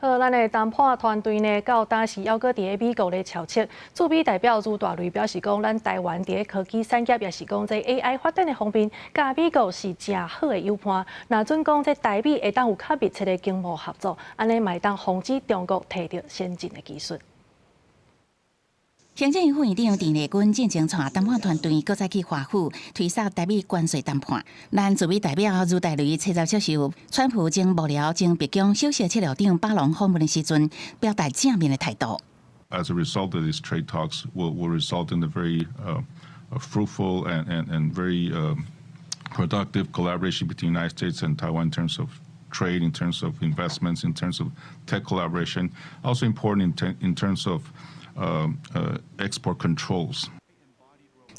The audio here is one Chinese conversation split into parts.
好，咱的谈判团队呢，到当时还搁伫美国咧朝测，驻美代表朱大雷表示讲，咱台湾伫科技产业也是讲在 AI 发展的方面，甲美国是正好的友伴。那准讲这台美会当有较密切的经贸合作，安尼嘛会当防止中国摕到先进的技术。行政院副院长郑丽君进前带谈判团队，搁再去华府推扫台美关税谈判。咱驻美代表朱大雷切遭接受川普经幕僚经白宫首席策略长巴隆访问的时阵，表达正面的态度。As a result of these trade talks, will result in a very fruitful and very productive collaboration between the United States and Taiwan in terms of trade, in terms of investments, in terms of tech collaboration. Also important in terms of export controls.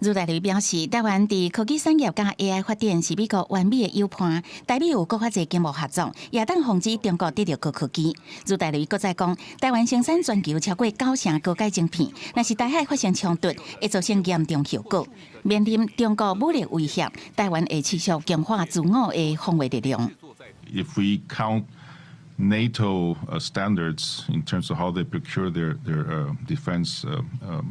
朱大雷表示，台湾伫科技产业甲 AI 发展是美国完美的友伴，台美有更较侪经贸合作，也当防止中国得到高科技。朱大雷搁再讲，台湾生产全球超过9成高阶晶片，若是台海发生冲突，会造成严重后果。面临中国武力威胁，台湾会持续强化自我的防卫力量。If we count NATO standards in terms of how they procure their defense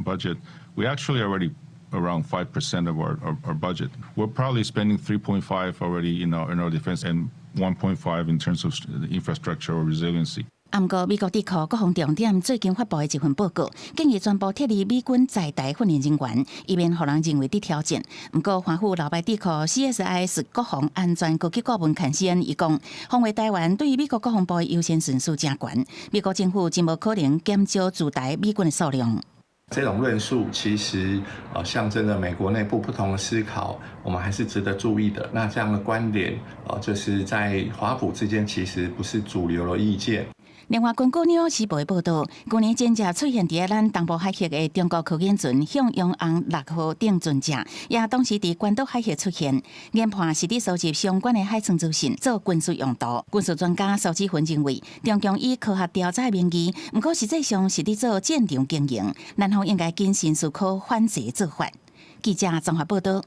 budget, we actually already around 5% of our budget. We're probably spending 3.5 already in our defense and 1.5 in terms of infrastructure or resiliency. 不过，美国智库国防重点最近发布的一份报告，建议全部撤离美军在台训练人员，以免让人认为伫挑战。不过，华府老牌智库 CSIS 国防安全高级顾问坎西恩伊讲，防卫台湾对于美国国防部的优先顺序正悬，美国政府真无可能减少驻台美军的数量。这种论述其实象征着美国内部不同的思考，我们还是值得注意的。那这样的观点就是在华府之间其实不是主流的意见。另外，根据《纽约时报》的报道，去年真正出现伫咱东部海峡的中国科研船向永安6号顶船只，也当时伫关岛海峡出现，研判是伫收集相关的海床资讯做军事用途。军事专家苏志芬认为，中共以科学调查的名义，不过实际上是伫做战场经营，南方应该谨慎思考反制做法。记者综合报道。